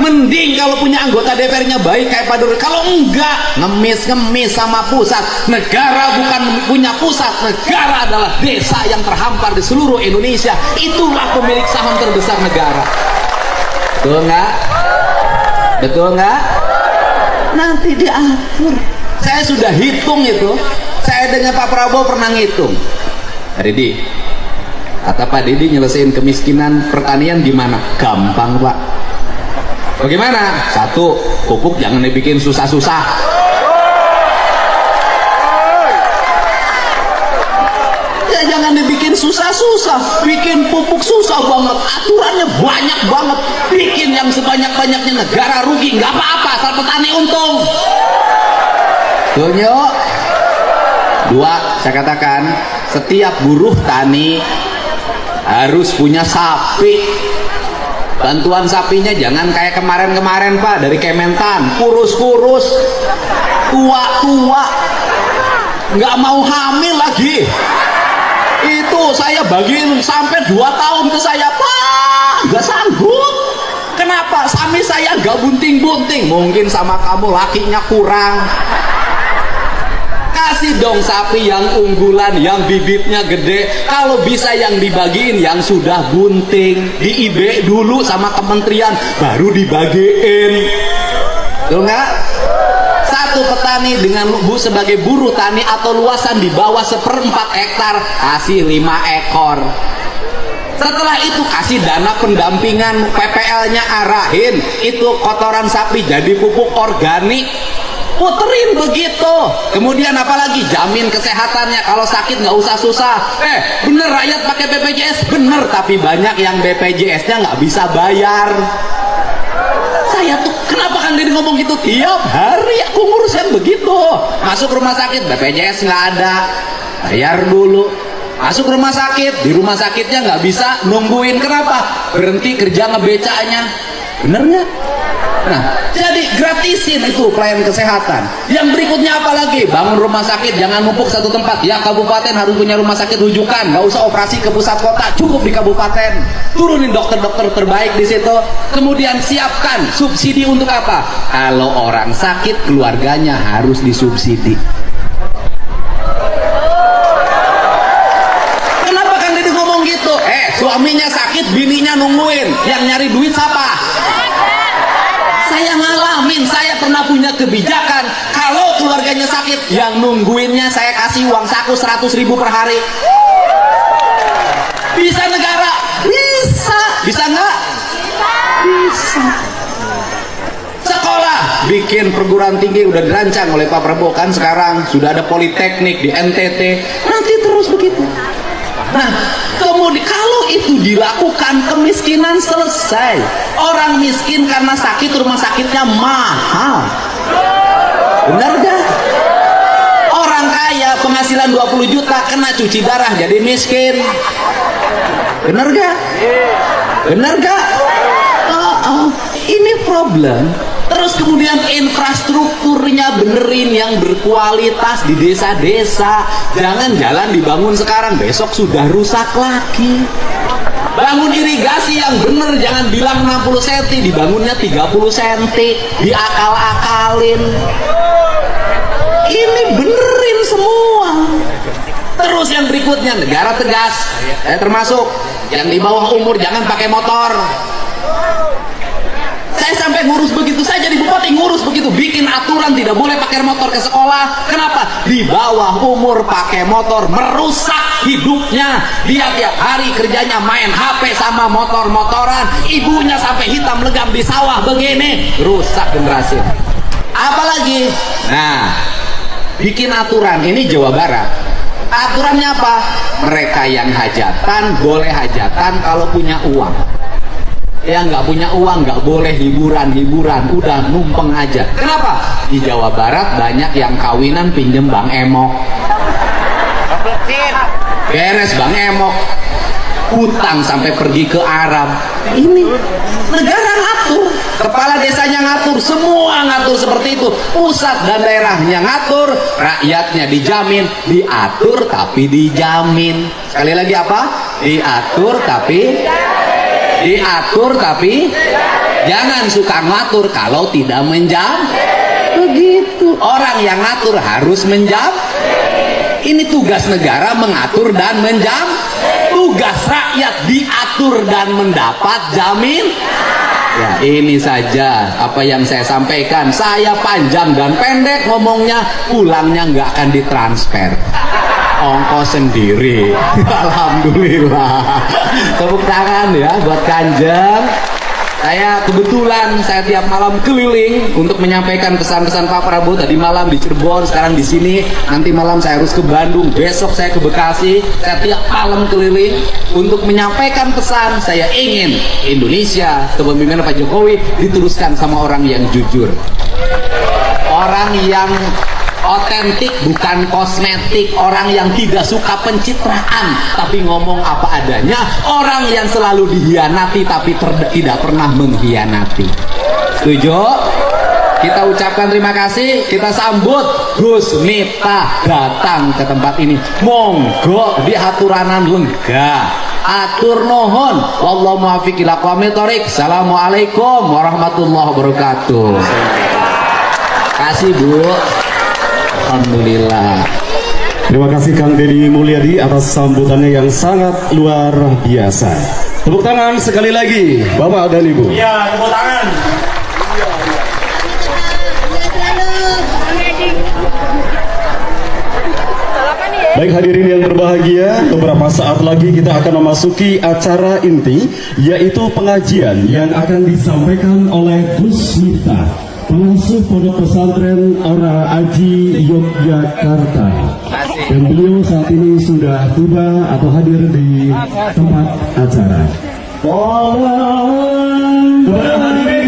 mending kalau punya anggota DPR-nya baik kayak Pak Dur. Kalau enggak, ngemis-ngemis sama pusat. Negara bukan punya pusat, negara adalah desa yang terhampar di seluruh Indonesia. Itulah pemilik saham terbesar negara. Betul nggak? Betul nggak? Nanti diatur. Saya sudah hitung itu. Saya dengan Pak Prabowo pernah ngitung. Didi, kata Pak Didi, nyelesain kemiskinan pertanian gimana? Gampang, Pak. Bagaimana? Satu, pupuk jangan dibikin susah-susah. Ya jangan dibikin susah-susah. Bikin pupuk susah banget, aturannya banyak banget. Bikin yang sebanyak-banyaknya, negara rugi, nggak apa-apa, asal petani untung. Tunyo. Dua, saya katakan setiap buruh tani harus punya sapi. Bantuan sapinya jangan kayak kemarin-kemarin Pak, dari Kementan, kurus-kurus, tua-tua, nggak mau hamil lagi. Itu saya bagiin sampai 2 tahun ke saya, Pak, nggak sanggup. Kenapa? Sapi saya nggak bunting-bunting. Mungkin sama kamu lakinya kurang. Kasih dong sapi yang unggulan, yang bibitnya gede. Kalau bisa yang dibagiin yang sudah bunting, di IB dulu sama kementerian, baru dibagiin. Betul nggak? Satu petani dengan Bu sebagai buruh tani atau luasan di bawah 1/4 hektar, kasih 5 ekor. Setelah itu kasih dana pendampingan, PPL-nya arahin, itu kotoran sapi jadi pupuk organik. Puterin begitu. Kemudian apalagi jamin kesehatannya, kalau sakit nggak usah susah. Bener rakyat pakai BPJS, bener, tapi banyak yang BPJS-nya nggak bisa bayar. Saya tuh kenapa kan dia ngomong gitu tiap hari, aku ngurus yang begitu. Masuk rumah sakit BPJS nggak ada, bayar dulu. Masuk rumah sakit, di rumah sakitnya nggak bisa nungguin. Kenapa? Berhenti kerja ngebecanya. Bener nggak? Nah, jadi gratisin itu pelayanan kesehatan. Yang berikutnya apa lagi? Bangun rumah sakit, jangan numpuk satu tempat. Ya, kabupaten harus punya rumah sakit rujukan, nggak usah operasi ke pusat kota, cukup di kabupaten. Turunin dokter-dokter terbaik di situ. Kemudian siapkan subsidi untuk apa? Kalau orang sakit, keluarganya harus disubsidi. Kenapa kan dia ngomong gitu? Suaminya sakit, bininya nungguin. Yang nyari duit siapa? Saya ngalamin, saya pernah punya kebijakan. Kalau keluarganya sakit, yang nungguinnya saya kasih uang saku 100.000 per hari. Bisa negara? Bisa. Bisa nggak? Bisa. Sekolah, bikin perguruan tinggi udah dirancang oleh Pak Prabowo kan sekarang. Sudah ada politeknik di NTT. Nanti terus begitu. Nah, kemudian kalau itu dilakukan, kemiskinan selesai. Orang miskin karena sakit, rumah sakitnya mahal. Benar gak? Orang kaya penghasilan 20 juta kena cuci darah jadi miskin. Benar gak? Benar gak? Ini problem. Terus kemudian infrastrukturnya benerin yang berkualitas di desa-desa. Jangan jalan dibangun sekarang, besok sudah rusak lagi. Bangun irigasi yang bener, jangan bilang 60 cm, dibangunnya 30 cm, diakal-akalin. Ini benerin semua. Terus yang berikutnya, negara tegas, termasuk yang di bawah umur jangan pakai motor. Saya sampai ngurus begitu, saya jadi bupati ngurus begitu, bikin aturan tidak boleh pakai motor ke sekolah. Kenapa? Di bawah umur pakai motor merusak hidupnya. Dia tiap hari kerjanya main HP sama motor-motoran, ibunya sampai hitam legam di sawah begini, rusak generasi. Apalagi, nah, bikin aturan ini Jawa Barat. Aturannya apa? Mereka yang hajatan boleh hajatan kalau punya uang. Yang nggak punya uang nggak boleh hiburan-hiburan, udah numpeng aja. Kenapa? Di Jawa Barat banyak yang kawinan pinjem Bang Emok. Beres Bang Emok, hutang sampai pergi ke Arab. Ini negara ngatur, kepala desanya ngatur, semua ngatur seperti itu. Pusat dan daerahnya ngatur, rakyatnya dijamin, diatur tapi dijamin. Sekali lagi apa? Diatur tapi Jangan suka ngatur kalau tidak menjam. Begitu. Orang yang ngatur harus menjam. Ini tugas negara mengatur dan menjam. Tugas rakyat diatur dan mendapat jamin. Ya, ini saja apa yang saya sampaikan. Saya panjang dan pendek ngomongnya, pulangnya nggak akan ditransfer, ongkos sendiri. Alhamdulillah. Tepuk tangan ya buat Kanjeng. Saya kebetulan saya tiap malam keliling untuk menyampaikan pesan-pesan Pak Prabowo. Tadi malam di Cirebon, sekarang di sini. Nanti malam saya harus ke Bandung, besok saya ke Bekasi. Saya tiap malam keliling untuk menyampaikan pesan. Saya ingin Indonesia kepemimpinan Pak Jokowi diteruskan sama orang yang jujur, orang yang otentik bukan kosmetik, orang yang tidak suka pencitraan tapi ngomong apa adanya, orang yang selalu dihianati tapi tidak pernah mengkhianati. Setuju? Kita ucapkan terima kasih, kita sambut Gus Miftah datang ke tempat ini. Monggo di aturanan lega. Atur nuhun. Wallahu muwaffiq ila aqwamit thoriq. Assalamualaikum warahmatullahi wabarakatuh. Kasih Bu. Alhamdulillah. Terima kasih Kang Deddy Mulyadi atas sambutannya yang sangat luar biasa. Tepuk tangan sekali lagi Bapak dan Ibu. Iya, tepuk tangan. Baik hadirin yang berbahagia, beberapa saat lagi kita akan memasuki acara inti, yaitu pengajian yang akan disampaikan oleh Gus Miftah, pengasuh Pondok Pesantren Ora Aji Yogyakarta. Dan beliau saat ini sudah tiba atau hadir di tempat acara. Kepada hadirin